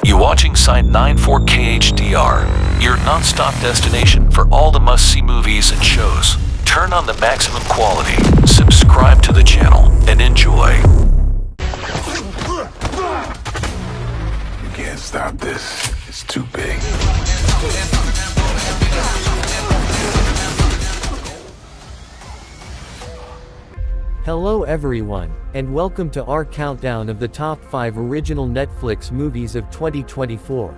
You watching Site 94K HDR, your non-stop destination for all the must-see movies and shows. Turn on the maximum quality, subscribe to the channel, and enjoy. You can't stop this. It's too big. Hello everyone, and welcome to our countdown of the top 5 original Netflix movies of 2024.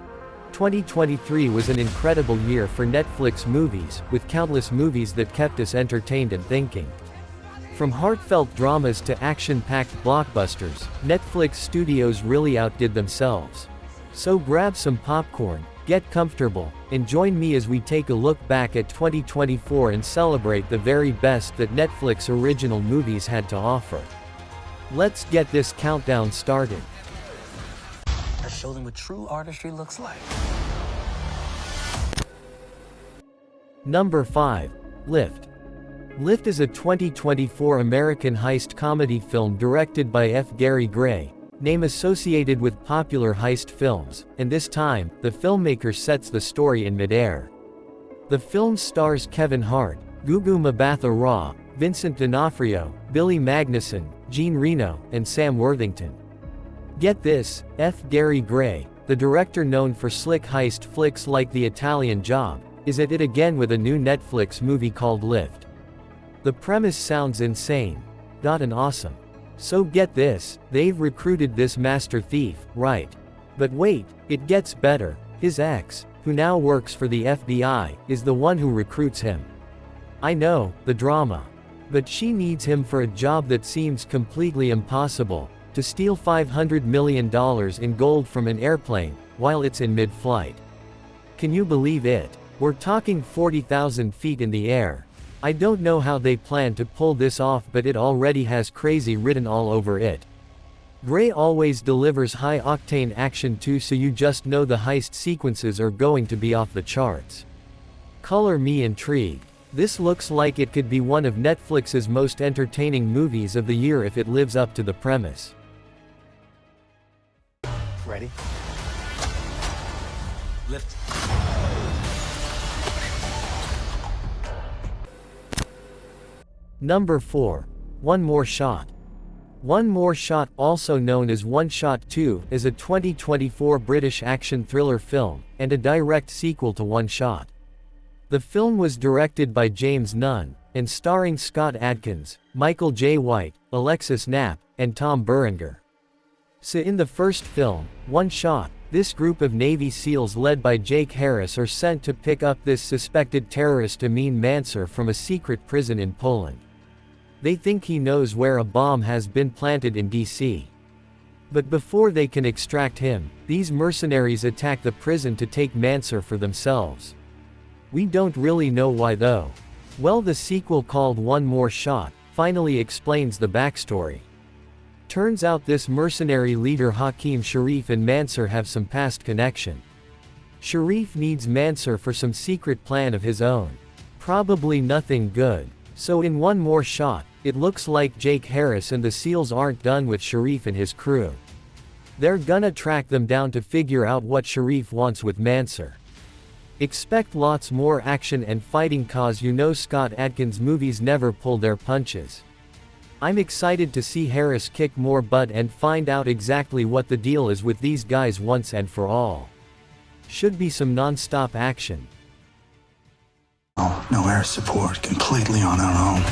2023 was an incredible year for Netflix movies, with countless movies that kept us entertained and thinking. From heartfelt dramas to action-packed blockbusters, Netflix studios really outdid themselves. So grab some popcorn, get comfortable, and join me as we take a look back at 2024 and celebrate the very best that Netflix original movies had to offer. Let's get this countdown started. I show them what true artistry looks like. Number 5. Lift. Lift is a 2024 American heist comedy film directed by F. Gary Gray, name associated with popular heist films, and this time, the filmmaker sets the story in midair. The film stars Kevin Hart, Gugu Mbatha-Raw, Vincent D'Onofrio, Billy Magnussen, Jean Reno, and Sam Worthington. Get this, F. Gary Gray, the director known for slick heist flicks like The Italian Job, is at it again with a new Netflix movie called Lift. The premise sounds insane. And awesome. So get this, they've recruited this master thief, right? But wait, it gets better. His ex, who now works for the FBI, is the one who recruits him. I know, the drama. But she needs him for a job that seems completely impossible, to steal $500 million in gold from an airplane, while it's in mid-flight. Can you believe it? We're talking 40,000 feet in the air. I don't know how they plan to pull this off, but it already has crazy written all over it. Gray always delivers high-octane action too, so you just know the heist sequences are going to be off the charts. Color me intrigued. This looks like it could be one of Netflix's most entertaining movies of the year if it lives up to the premise. Ready? Lift. Number 4. One More Shot. One More Shot, also known as One Shot 2, is a 2024 British action thriller film, and a direct sequel to One Shot. The film was directed by James Nunn, and starring Scott Adkins, Michael J. White, Alexis Knapp, and Tom Berenger. So in the first film, One Shot, this group of Navy SEALs led by Jake Harris are sent to pick up this suspected terrorist Amin Mansur from a secret prison in Poland. They think he knows where a bomb has been planted in DC. But before they can extract him, these mercenaries attack the prison to take Mansur for themselves. We don't really know why though. Well, the sequel called One More Shot finally explains the backstory. Turns out this mercenary leader Hakim Sharif and Mansur have some past connection. Sharif needs Mansur for some secret plan of his own. Probably nothing good. So in One More Shot, it looks like Jake Harris and the SEALs aren't done with Sharif and his crew. They're gonna track them down to figure out what Sharif wants with Mansur. Expect lots more action and fighting, cause you know Scott Adkins movies never pull their punches. I'm excited to see Harris kick more butt and find out exactly what the deal is with these guys once and for all. Should be some non-stop action. No air support, completely on our own.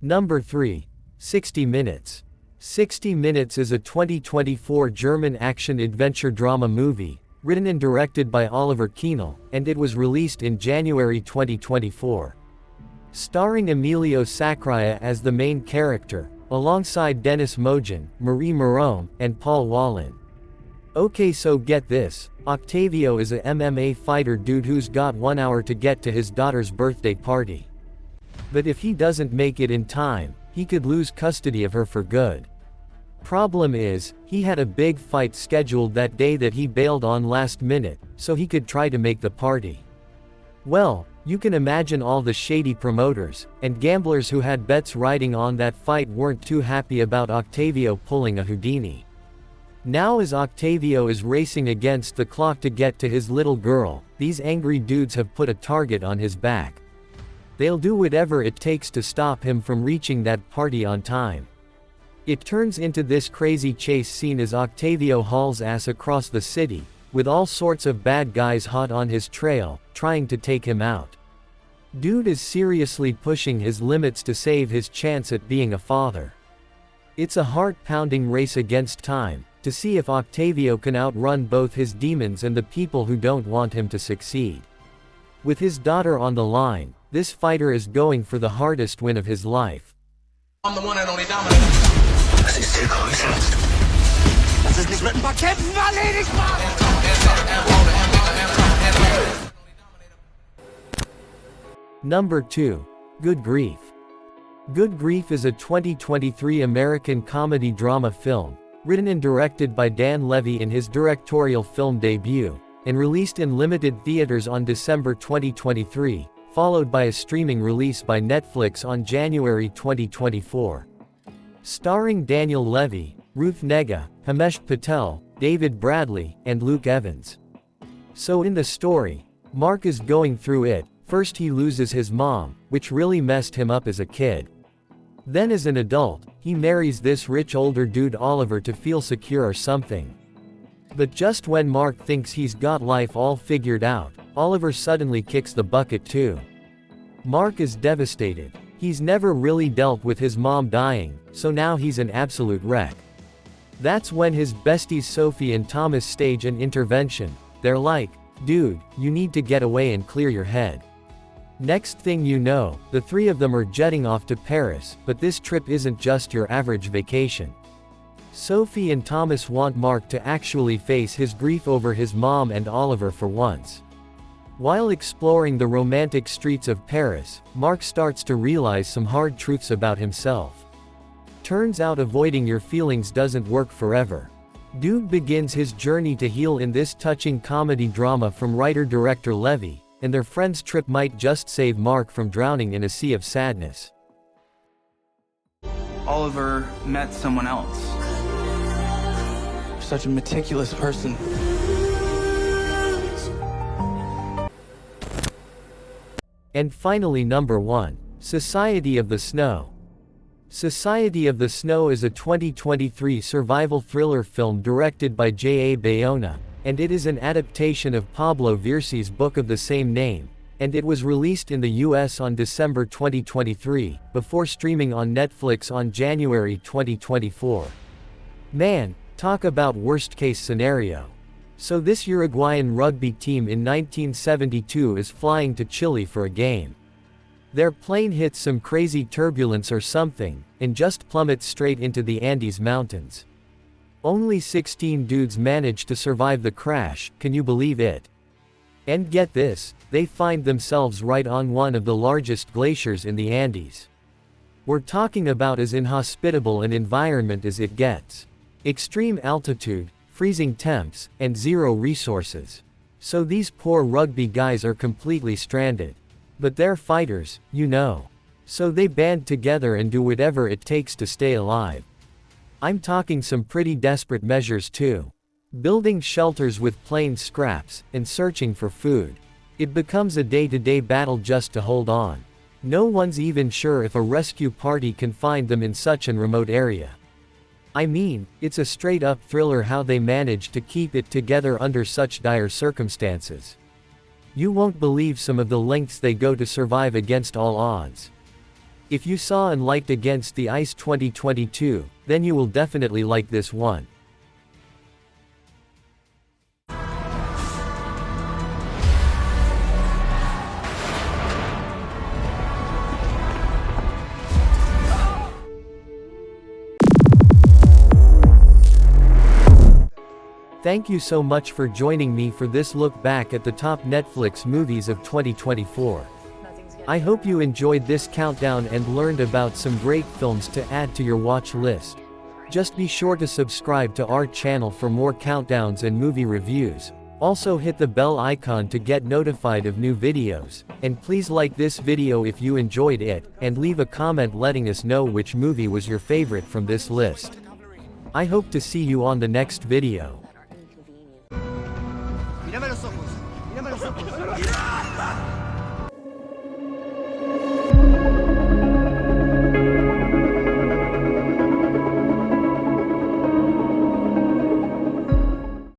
Number 3. 60 Minutes. 60 Minutes is a 2024 German action-adventure drama movie, written and directed by Oliver Kienel, and it was released in January 2024. Starring Emilio Sacraia as the main character, alongside Dennis Mogen, Marie Morome, and Paul Wallin. Okay, so get this, Octavio is a MMA fighter dude who's got 1 hour to get to his daughter's birthday party. But if he doesn't make it in time, he could lose custody of her for good. Problem is, he had a big fight scheduled that day that he bailed on last minute, so he could try to make the party. Well, You can imagine all the shady promoters and gamblers who had bets riding on that fight weren't too happy about Octavio pulling a Houdini. Now as Octavio is racing against the clock to get to his little girl, these angry dudes have put a target on his back. They'll do whatever it takes to stop him from reaching that party on time. It turns into this crazy chase scene as Octavio hauls ass across the city, with all sorts of bad guys hot on his trail, trying to take him out. Dude is seriously pushing his limits to save his chance at being a father. It's a heart-pounding race against time, to see if Octavio can outrun both his demons and the people who don't want him to succeed. With his daughter on the line, this fighter is going for the hardest win of his life. I'm the one and only Dominator. Das ist der Größte. Das ist nicht mit ein paar Kämpfen erledigt, Mann! Number 2. Good Grief. Good Grief is a 2023 American comedy-drama film, written and directed by Dan Levy in his directorial film debut, and released in limited theaters on December 2023, followed by a streaming release by Netflix on January 2024. Starring Daniel Levy, Ruth Negga, Himesh Patel, David Bradley, and Luke Evans. So in the story, Mark is going through it. First he loses his mom, which really messed him up as a kid. Then as an adult, he marries this rich older dude Oliver to feel secure or something. But just when Mark thinks he's got life all figured out, Oliver suddenly kicks the bucket too. Mark is devastated. He's never really dealt with his mom dying, so now he's an absolute wreck. That's when his besties Sophie and Thomas stage an intervention. They're like, dude, you need to get away and clear your head. Next thing you know, the three of them are jetting off to Paris, but this trip isn't just your average vacation. Sophie and Thomas want Mark to actually face his grief over his mom and Oliver for once. While exploring the romantic streets of Paris, Mark starts to realize some hard truths about himself. Turns out avoiding your feelings doesn't work forever. Dude begins his journey to heal in this touching comedy drama from writer-director Levy, and their friend's trip might just save Mark from drowning in a sea of sadness. Oliver met someone else. Such a meticulous person. And finally number 1, Society of the Snow. Society of the Snow is a 2023 survival thriller film directed by J.A. Bayona, and it is an adaptation of Pablo Virsi's book of the same name, and it was released in the US on December 2023, before streaming on Netflix on January 2024. Man, talk about worst-case scenario. So this Uruguayan rugby team in 1972 is flying to Chile for a game. Their plane hits some crazy turbulence or something, and just plummets straight into the Andes Mountains. Only 16 dudes manage to survive the crash, can you believe it? And get this, they find themselves right on one of the largest glaciers in the Andes. We're talking about as inhospitable an environment as it gets. Extreme altitude, freezing temps, and zero resources. So these poor rugby guys are completely stranded. But they're fighters, you know. So they band together and do whatever it takes to stay alive. I'm talking some pretty desperate measures too. Building shelters with plain scraps, and searching for food. It becomes a day-to-day battle just to hold on. No one's even sure if a rescue party can find them in such an remote area. I mean, it's a straight-up thriller how they manage to keep it together under such dire circumstances. You won't believe some of the lengths they go to survive against all odds. If you saw and liked Against the Ice 2022, then you will definitely like this one. Thank you so much for joining me for this look back at the top Netflix movies of 2024. I hope you enjoyed this countdown and learned about some great films to add to your watch list. Just be sure to subscribe to our channel for more countdowns and movie reviews. Also hit the bell icon to get notified of new videos, and please like this video if you enjoyed it, and leave a comment letting us know which movie was your favorite from this list. I hope to see you on the next video. Mírame los ojos. Mírame los ojos.